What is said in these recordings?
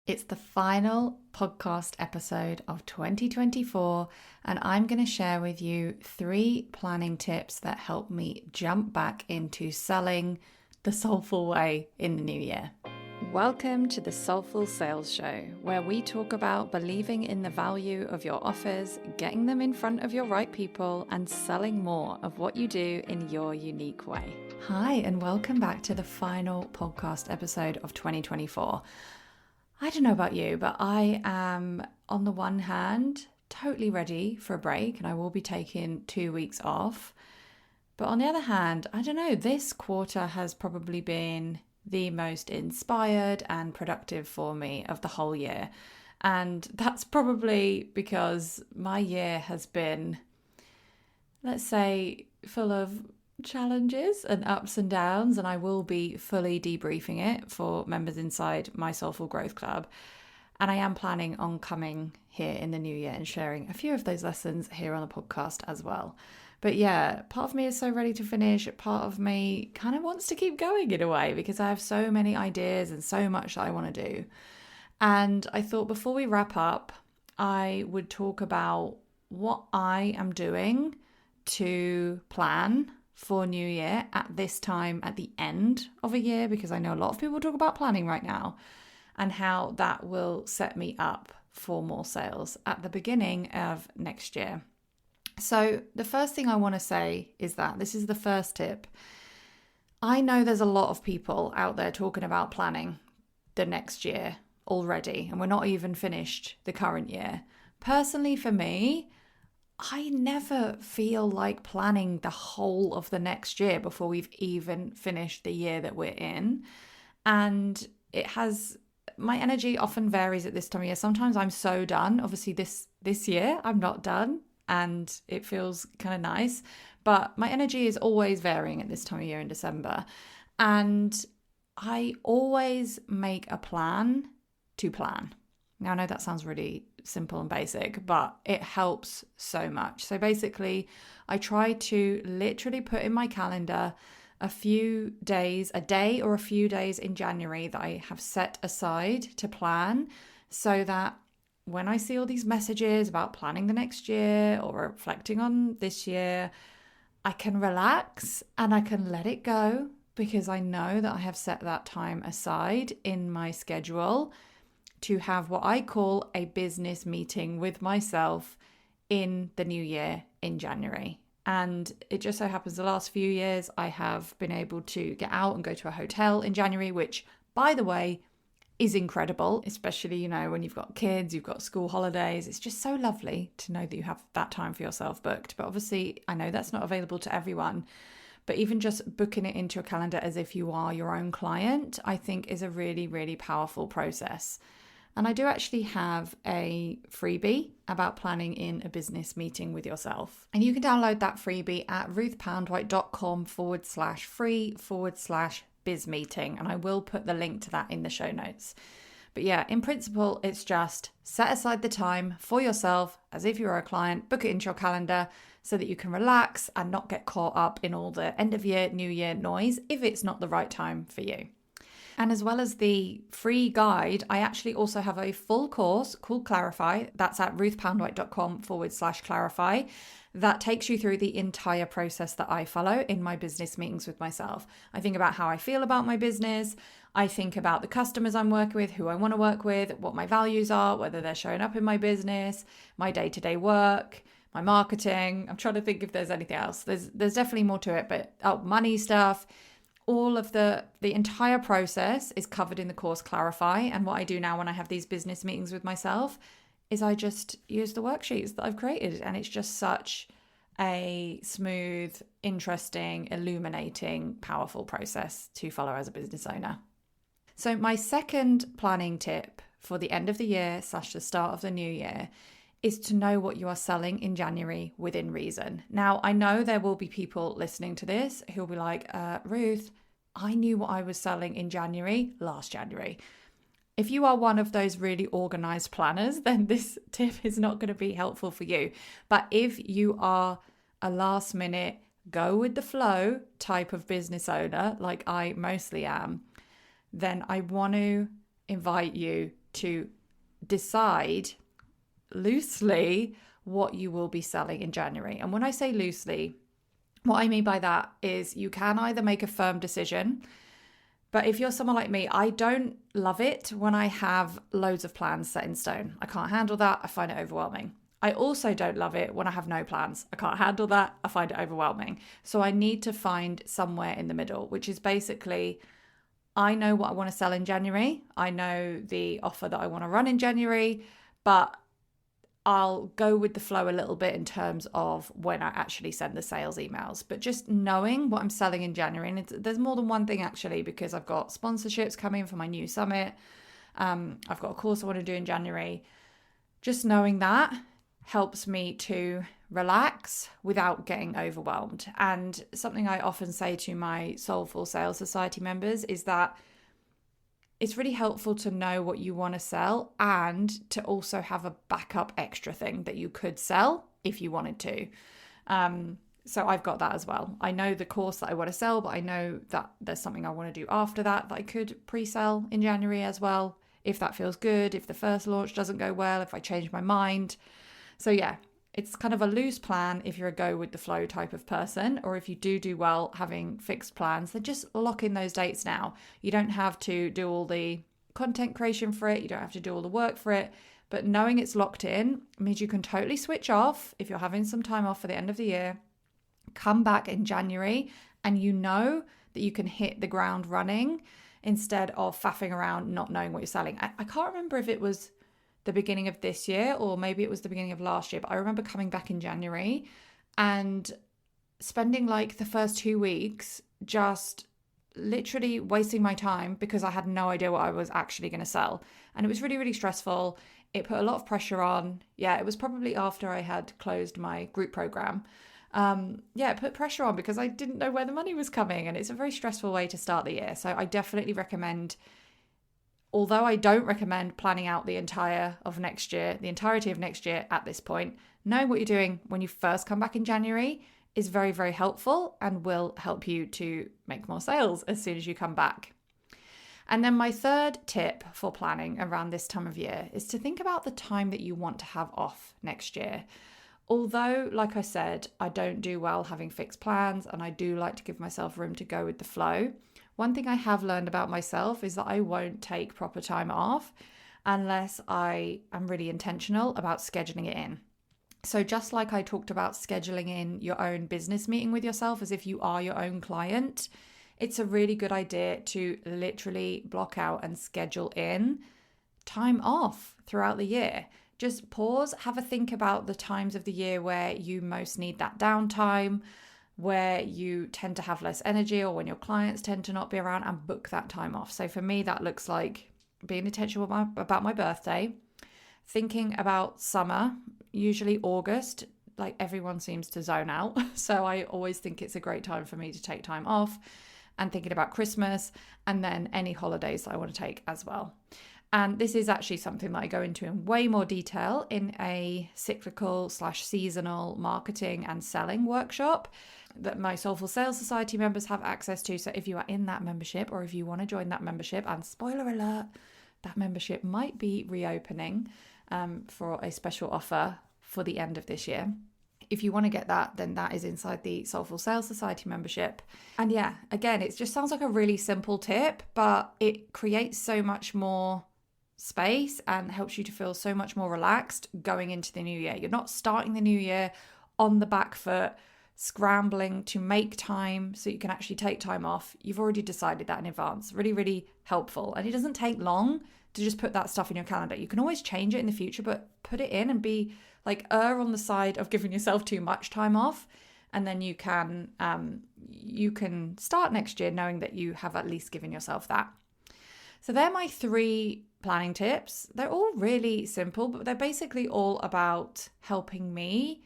It's the final podcast episode of 2024, and I'm going to share with you 3 planning tips that help me jump back into selling the soulful way in the new year. Welcome to the Soulful Sales Show, where we talk about believing in the value of your offers, getting them in front of your right people, and selling more of what you do in your unique way. Hi, and welcome back to the final podcast episode of 2024. I don't know about you, but I am, on the one hand, totally ready for a break, and I will be taking 2 weeks off. But on the other hand, I don't know, this quarter has probably been the most inspired and productive for me of the whole year. And that's probably because my year has been, let's say, full of challenges and ups and downs, and I will be fully debriefing it for members inside my Soulful Growth Club. And I am planning on coming here in the new year and sharing a few of those lessons here on the podcast as well. But yeah, part of me is so ready to finish. Part of me kind of wants to keep going in a way because I have so many ideas and so much that I want to do. And I thought before we wrap up, I would talk about what I am doing to plan for New Year at this time at the end of a year, because I know a lot of people talk about planning right now, and how that will set me up for more sales at the beginning of next year. So the first thing I want to say is that this is the first tip. I know there's a lot of people out there talking about planning the next year already, and we're not even finished the current year. Personally, for me, I never feel like planning the whole of the next year before we've even finished the year that we're in. And my energy often varies at this time of year. Sometimes I'm so done. Obviously this year I'm not done and it feels kind of nice, but my energy is always varying at this time of year in December. And I always make a plan to plan. Now, I know that sounds really simple and basic, but it helps so much. So basically, I try to literally put in my calendar a day or a few days in January that I have set aside to plan, so that when I see all these messages about planning the next year or reflecting on this year, I can relax and I can let it go, because I know that I have set that time aside in my schedule to have what I call a business meeting with myself in the new year in January. And it just so happens the last few years I have been able to get out and go to a hotel in January, which, by the way, is incredible, especially, when you've got kids, you've got school holidays. It's just so lovely to know that you have that time for yourself booked. But obviously, I know that's not available to everyone. But even just booking it into your calendar as if you are your own client, I think is a really, really powerful process. And I do actually have a freebie about planning in a business meeting with yourself. And you can download that freebie at ruthpoundwhite.com/free/biz meeting. And I will put the link to that in the show notes. But yeah, in principle, it's just set aside the time for yourself as if you were a client, book it into your calendar so that you can relax and not get caught up in all the end of year, new year noise if it's not the right time for you. And as well as the free guide, I actually also have a full course called Clarify. That's at ruthpoundwhite.com/clarify. That takes you through the entire process that I follow in my business meetings with myself. I think about how I feel about my business. I think about the customers I'm working with, who I want to work with, what my values are, whether they're showing up in my business, my day-to-day work, my marketing. I'm trying to think if there's anything else. There's definitely more to it, but money stuff. All of the entire process is covered in the course Clarify. And what I do now when I have these business meetings with myself is I just use the worksheets that I've created. And it's just such a smooth, interesting, illuminating, powerful process to follow as a business owner. So my second planning tip for the end of the year / the start of the new year is to know what you are selling in January within reason. Now, I know there will be people listening to this who will be like, Ruth, I knew what I was selling in January, last January. If you are one of those really organized planners, then this tip is not going to be helpful for you. But if you are a last minute, go with the flow type of business owner, like I mostly am, then I want to invite you to decide loosely what you will be selling in January. And when I say loosely, what I mean by that is you can either make a firm decision, but if you're someone like me, I don't love it when I have loads of plans set in stone. I can't handle that. I find it overwhelming. I also don't love it when I have no plans. I can't handle that. I find it overwhelming. So I need to find somewhere in the middle, which is basically, I know what I want to sell in January. I know the offer that I want to run in January, but I'll go with the flow a little bit in terms of when I actually send the sales emails. But just knowing what I'm selling in January, and there's more than one thing actually, because I've got sponsorships coming for my new summit. I've got a course I want to do in January. Just knowing that helps me to relax without getting overwhelmed. And something I often say to my Soulful Sales Society members is that it's really helpful to know what you want to sell and to also have a backup extra thing that you could sell if you wanted to. So I've got that as well. I know the course that I want to sell, but I know that there's something I want to do after that I could pre-sell in January as well, if that feels good, if the first launch doesn't go well, if I change my mind. So yeah, it's kind of a loose plan if you're a go with the flow type of person, or if you do well having fixed plans, then just lock in those dates now. You don't have to do all the content creation for it. You don't have to do all the work for it, but knowing it's locked in means you can totally switch off if you're having some time off for the end of the year, come back in January, and you know that you can hit the ground running instead of faffing around not knowing what you're selling. I can't remember if it was the beginning of this year or maybe it was the beginning of last year, but I remember coming back in January and spending like the first 2 weeks just literally wasting my time because I had no idea what I was actually going to sell. And it was really, really stressful. It put a lot of pressure on. Yeah, it was probably after I had closed my group program. It put pressure on because I didn't know where the money was coming, and it's a very stressful way to start the year. So I definitely recommend, although I don't recommend planning out the entirety of next year at this point, knowing what you're doing when you first come back in January is very, very helpful and will help you to make more sales as soon as you come back. And then my third tip for planning around this time of year is to think about the time that you want to have off next year. Although, like I said, I don't do well having fixed plans and I do like to give myself room to go with the flow. One thing I have learned about myself is that I won't take proper time off unless I am really intentional about scheduling it in. So just like I talked about scheduling in your own business meeting with yourself as if you are your own client, it's a really good idea to literally block out and schedule in time off throughout the year. Just pause, have a think about the times of the year where you most need that downtime, where you tend to have less energy or when your clients tend to not be around, and book that time off. So for me, that looks like being intentional about my birthday, thinking about summer, usually August, like everyone seems to zone out. So I always think it's a great time for me to take time off, and thinking about Christmas and then any holidays that I want to take as well. And this is actually something that I go into in way more detail in a cyclical/seasonal marketing and selling workshop that my Soulful Sales Society members have access to. So if you are in that membership, or if you want to join that membership, and spoiler alert, that membership might be reopening for a special offer for the end of this year. If you want to get that, then that is inside the Soulful Sales Society membership. And yeah, again, it just sounds like a really simple tip, but it creates so much more space and helps you to feel so much more relaxed going into the new year. You're not starting the new year on the back foot, scrambling to make time so you can actually take time off. You've already decided that in advance. Really, really helpful. And it doesn't take long to just put that stuff in your calendar. You can always change it in the future, but put it in and be like err on the side of giving yourself too much time off. And then you can start next year knowing that you have at least given yourself that. So they're my 3 planning tips. They're all really simple, but they're basically all about helping me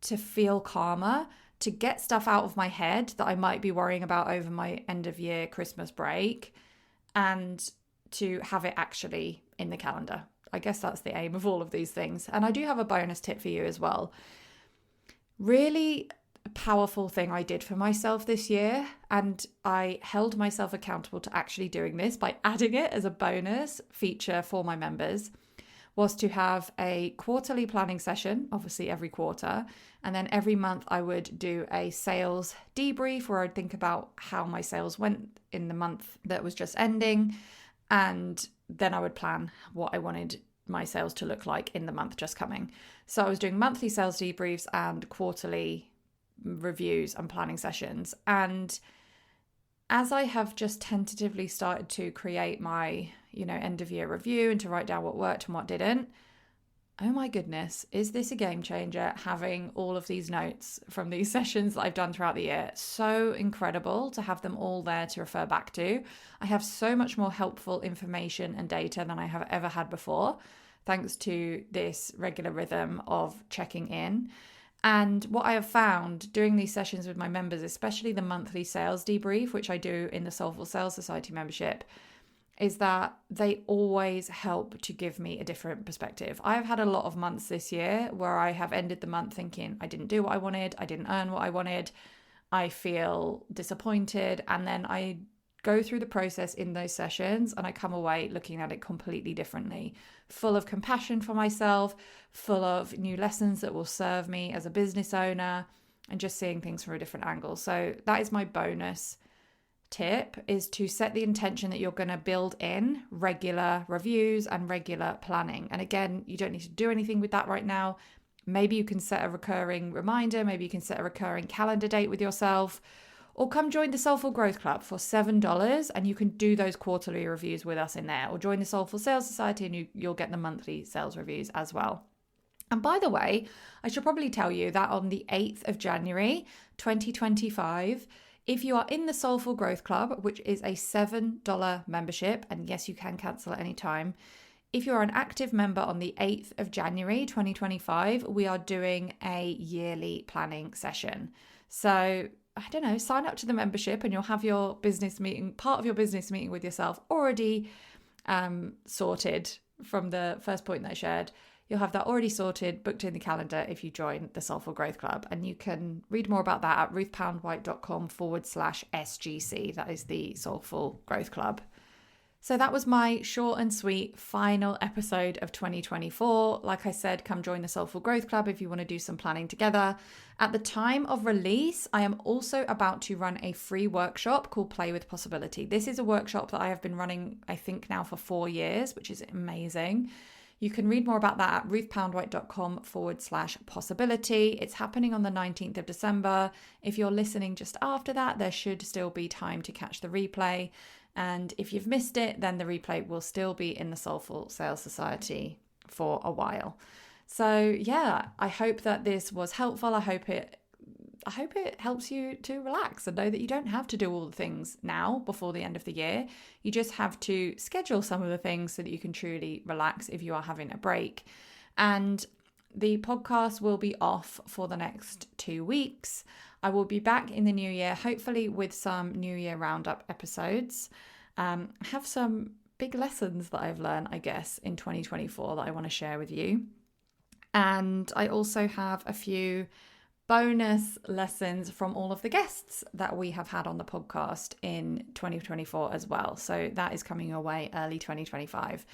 to feel calmer, to get stuff out of my head that I might be worrying about over my end of year Christmas break, and to have it actually in the calendar. I guess that's the aim of all of these things. And I do have a bonus tip for you as well. Really powerful thing I did for myself this year, and I held myself accountable to actually doing this by adding it as a bonus feature for my members, was to have a quarterly planning session, obviously every quarter, and then every month I would do a sales debrief where I'd think about how my sales went in the month that was just ending, and then I would plan what I wanted my sales to look like in the month just coming. So I was doing monthly sales debriefs and quarterly reviews and planning sessions. And as I have just tentatively started to create my, end of year review and to write down what worked and what didn't, oh my goodness, is this a game changer, having all of these notes from these sessions that I've done throughout the year. So incredible to have them all there to refer back to. I have so much more helpful information and data than I have ever had before, thanks to this regular rhythm of checking in. And what I have found doing these sessions with my members, especially the monthly sales debrief, which I do in the Soulful Sales Society membership, is that they always help to give me a different perspective. I have had a lot of months this year where I have ended the month thinking I didn't do what I wanted, I didn't earn what I wanted, I feel disappointed, and then I go through the process in those sessions and I come away looking at it completely differently, full of compassion for myself, full of new lessons that will serve me as a business owner, and just seeing things from a different angle. So that is my bonus tip, is to set the intention that you're going to build in regular reviews and regular planning. And again, you don't need to do anything with that right now. Maybe you can set a recurring reminder, maybe you can set a recurring calendar date with yourself, or come join the Soulful Growth Club for $7 and you can do those quarterly reviews with us in there, or join the Soulful Sales Society and you'll get the monthly sales reviews as well. And by the way, I should probably tell you that on the 8th of January, 2025, if you are in the Soulful Growth Club, which is a $7 membership, and yes, you can cancel at any time. If you're an active member on the 8th of January, 2025, we are doing a yearly planning session. So, I don't know, sign up to the membership and you'll have your business meeting, part of your business meeting with yourself already sorted from the first point that I shared. You'll have that already sorted, booked in the calendar if you join the Soulful Growth Club. And you can read more about that at ruthpoundwhite.com/SGC. That is the Soulful Growth Club. So that was my short and sweet final episode of 2024. Like I said, come join the Soulful Growth Club if you want to do some planning together. At the time of release, I am also about to run a free workshop called Play with Possibility. This is a workshop that I have been running, I think now for 4 years, which is amazing. You can read more about that at ruthpoundwhite.com/possibility. It's happening on the 19th of December. If you're listening just after that, there should still be time to catch the replay. And if you've missed it, then the replay will still be in the Soulful Sales Society for a while. So yeah, I hope that this was helpful. I hope it helps you to relax and know that you don't have to do all the things now before the end of the year. You just have to schedule some of the things so that you can truly relax if you are having a break. And the podcast will be off for the next 2 weeks. I will be back in the new year, hopefully with some New Year Roundup episodes. I have some big lessons that I've learned, I guess, in 2024 that I want to share with you. And I also have a few bonus lessons from all of the guests that we have had on the podcast in 2024 as well. So that is coming your way early 2025.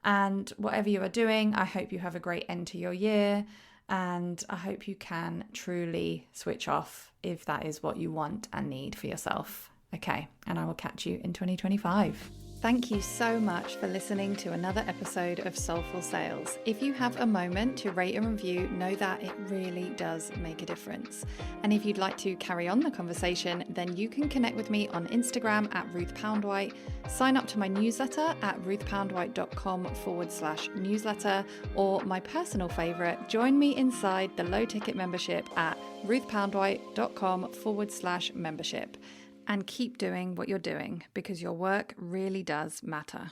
And whatever you are doing, I hope you have a great end to your year. And I hope you can truly switch off if that is what you want and need for yourself. Okay, and I will catch you in 2025. Thank you so much for listening to another episode of Soulful Sales. If you have a moment to rate and review, know that it really does make a difference. And if you'd like to carry on the conversation, then you can connect with me on Instagram at Ruth Poundwhite, sign up to my newsletter at ruthpoundwhite.com/newsletter, or my personal favorite, join me inside the low ticket membership at ruthpoundwhite.com/membership. And keep doing what you're doing because your work really does matter.